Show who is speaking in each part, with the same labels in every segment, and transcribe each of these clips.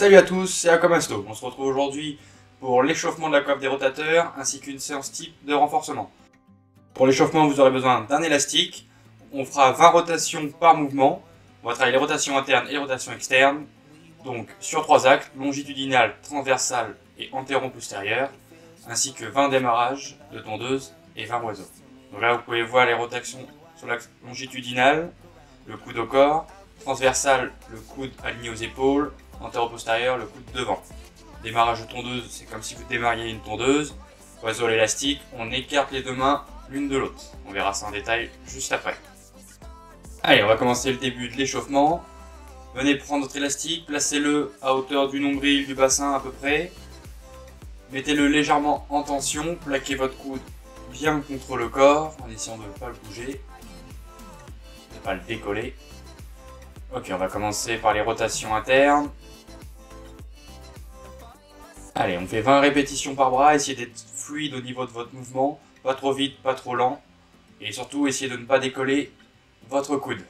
Speaker 1: Salut à tous, c'est Akomasto. On se retrouve aujourd'hui pour l'échauffement de la coiffe des rotateurs ainsi qu'une séance type de renforcement. Pour l'échauffement, vous aurez besoin d'un élastique. On fera 20 rotations par mouvement. On va travailler les rotations internes et les rotations externes. Donc sur 3 axes, longitudinal, transversal et antéro-postérieur, ainsi que 20 démarrages de tondeuse et 20 oiseaux. Donc là, vous pouvez voir les rotations sur l'axe longitudinal, le coude au corps, transversal, le coude aligné aux épaules, antéro-postérieur, le coude devant. Démarrage de tondeuse, c'est comme si vous démarriez une tondeuse. Oiseau à l'élastique, on écarte les deux mains l'une de l'autre. On verra ça en détail juste après. Allez, on va commencer le début de l'échauffement. Venez prendre votre élastique, placez-le à hauteur du nombril, du bassin à peu près. Mettez-le légèrement en tension, plaquez votre coude bien contre le corps en essayant de ne pas le bouger, de ne pas le décoller. Ok, on va commencer par les rotations internes. Allez, on fait 20 répétitions par bras, essayez d'être fluide au niveau de votre mouvement, pas trop vite, pas trop lent, et surtout essayez de ne pas décoller votre coude.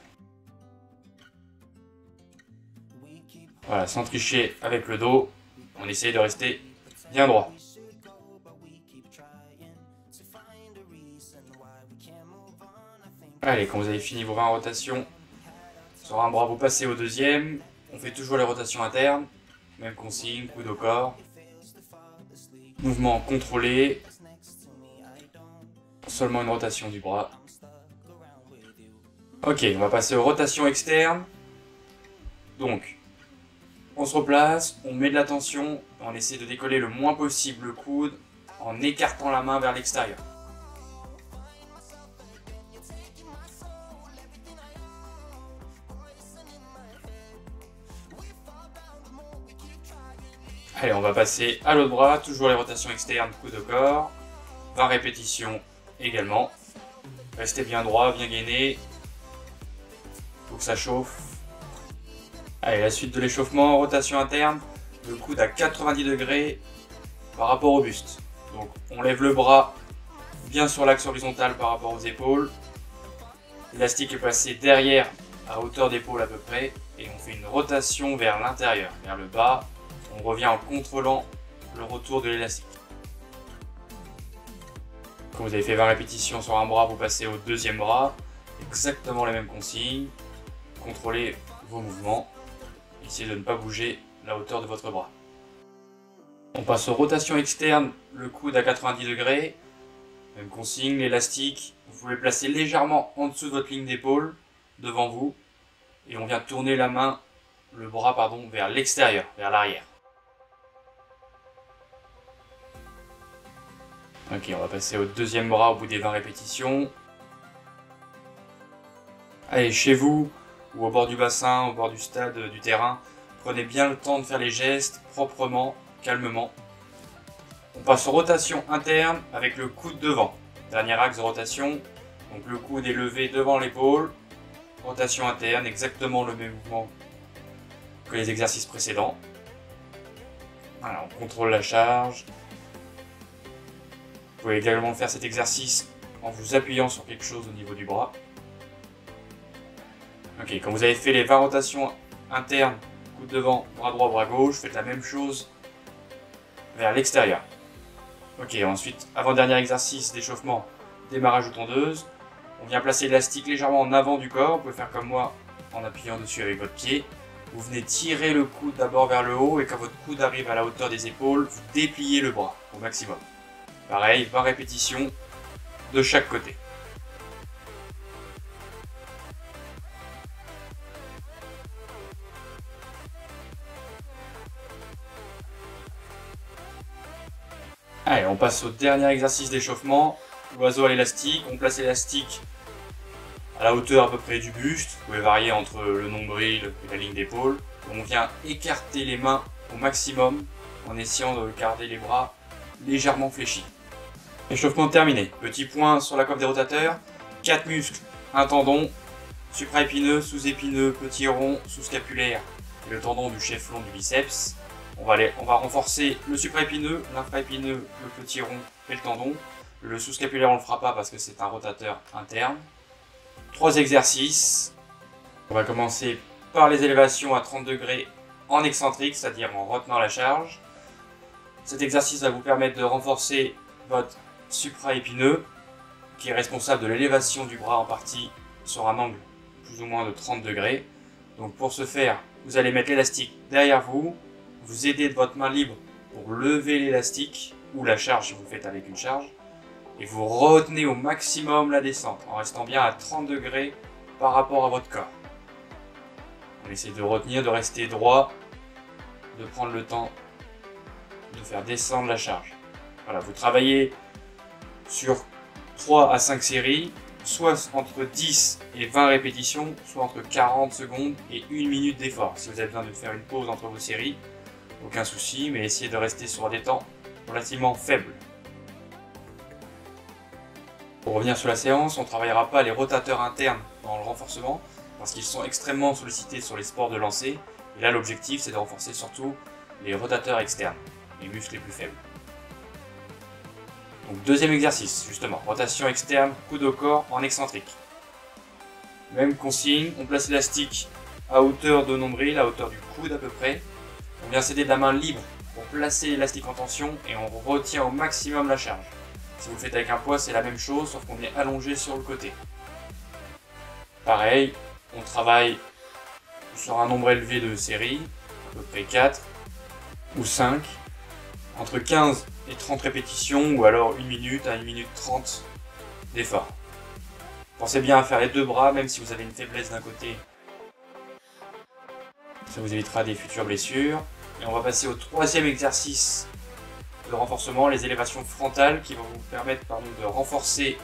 Speaker 1: Voilà, sans tricher avec le dos, on essaye de rester bien droit. Allez, quand vous avez fini vos 20 rotations, sur un bras vous passez au deuxième, on fait toujours les rotations internes, même consigne, coude au corps. Mouvement contrôlé, seulement une rotation du bras. Ok, on va passer aux rotations externes. Donc, on se replace, on met de la tension, on essaie de décoller le moins possible le coude en écartant la main vers l'extérieur. Allez, on va passer à l'autre bras, toujours les rotations externes, coude au corps, 20 répétitions également. Restez bien droit, bien gainé, faut que ça chauffe. Allez, la suite de l'échauffement, rotation interne, le coude à 90 degrés par rapport au buste. Donc on lève le bras bien sur l'axe horizontal par rapport aux épaules. L'élastique est placé derrière à hauteur d'épaule à peu près et on fait une rotation vers l'intérieur, vers le bas. On revient en contrôlant le retour de l'élastique. Quand vous avez fait 20 répétitions sur un bras, vous passez au deuxième bras. Exactement les mêmes consignes. Contrôlez vos mouvements. Essayez de ne pas bouger la hauteur de votre bras. On passe aux rotations externes, le coude à 90 degrés. Même consigne, l'élastique. Vous pouvez placer légèrement en dessous de votre ligne d'épaule, devant vous. Et on vient tourner la main, le bras pardon, vers l'extérieur, vers l'arrière. Ok, on va passer au deuxième bras au bout des 20 répétitions. Allez, chez vous, ou au bord du bassin, au bord du stade, du terrain, prenez bien le temps de faire les gestes proprement, calmement. On passe aux rotations internes avec le coude devant. Dernier axe de rotation, donc le coude est levé devant l'épaule. Rotation interne, exactement le même mouvement que les exercices précédents. Voilà, on contrôle la charge. Vous pouvez également faire cet exercice en vous appuyant sur quelque chose au niveau du bras. Ok, quand vous avez fait les 20 rotations internes, coude devant, bras droit, bras gauche, faites la même chose vers l'extérieur. Ok, ensuite, avant-dernier exercice d'échauffement, démarrage de tondeuse. On vient placer l'élastique légèrement en avant du corps. Vous pouvez faire comme moi en appuyant dessus avec votre pied. Vous venez tirer le coude d'abord vers le haut et quand votre coude arrive à la hauteur des épaules, vous dépliez le bras au maximum. Pareil, 20 répétitions de chaque côté. Allez, on passe au dernier exercice d'échauffement. Oiseau à l'élastique. On place l'élastique à la hauteur à peu près du buste. Vous pouvez varier entre le nombril et la ligne d'épaule. On vient écarter les mains au maximum en essayant de garder les bras légèrement fléchis. Échauffement terminé. Petit point sur la coiffe des rotateurs. 4 muscles, un tendon, supraépineux, sous-épineux, petit rond, sous-scapulaire et le tendon du chef long du biceps. On va renforcer le supraépineux, l'infraépineux, le petit rond et le tendon. Le sous-scapulaire on ne le fera pas parce que c'est un rotateur interne. 3 exercices. On va commencer par les élévations à 30 degrés en excentrique, c'est-à-dire en retenant la charge. Cet exercice va vous permettre de renforcer votre supraépineux, qui est responsable de l'élévation du bras en partie sur un angle plus ou moins de 30 degrés. Donc pour ce faire, vous allez mettre l'élastique derrière vous, vous aidez de votre main libre pour lever l'élastique, ou la charge si vous le faites avec une charge, et vous retenez au maximum la descente, en restant bien à 30 degrés par rapport à votre corps. On essaie de retenir, de rester droit, de prendre le temps de faire descendre la charge. Voilà, vous travaillez sur 3 à 5 séries, soit entre 10 et 20 répétitions, soit entre 40 secondes et 1 minute d'effort. Si vous avez besoin de faire une pause entre vos séries, aucun souci, mais essayez de rester sur des temps relativement faibles. Pour revenir sur la séance, on ne travaillera pas les rotateurs internes dans le renforcement, parce qu'ils sont extrêmement sollicités sur les sports de lancer, et là l'objectif c'est de renforcer surtout les rotateurs externes, les muscles les plus faibles. Donc deuxième exercice, justement, rotation externe, coude au corps en excentrique. Même consigne, on place l'élastique à hauteur de nombril, à hauteur du coude à peu près. On vient s'aider de la main libre pour placer l'élastique en tension et on retient au maximum la charge. Si vous le faites avec un poids, c'est la même chose, sauf qu'on est allongé sur le côté. Pareil, on travaille sur un nombre élevé de séries, à peu près 4 ou 5, entre 15 et 30 répétitions, ou alors 1 minute à 1 minute 30 d'effort. Pensez bien à faire les deux bras, même si vous avez une faiblesse d'un côté. Ça vous évitera des futures blessures. Et on va passer au troisième exercice de renforcement, les élévations frontales, qui vont vous permettre de renforcer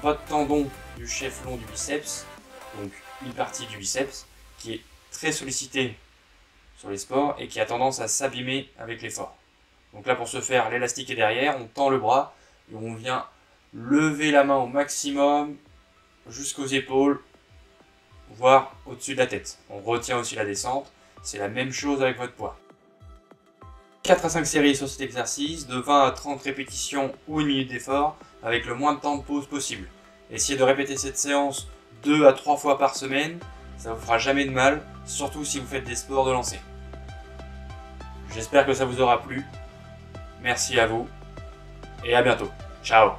Speaker 1: votre tendon du chef-long du biceps, donc une partie du biceps, qui est très sollicité sur les sports et qui a tendance à s'abîmer avec l'effort. Donc là, pour ce faire, l'élastique est derrière, on tend le bras et on vient lever la main au maximum jusqu'aux épaules, voire au-dessus de la tête. On retient aussi la descente, c'est la même chose avec votre poids. 4 à 5 séries sur cet exercice, de 20 à 30 répétitions ou 1 minute d'effort, avec le moins de temps de pause possible. Essayez de répéter cette séance 2 à 3 fois par semaine, ça ne vous fera jamais de mal, surtout si vous faites des sports de lancer. J'espère que ça vous aura plu. Merci à vous et à bientôt. Ciao!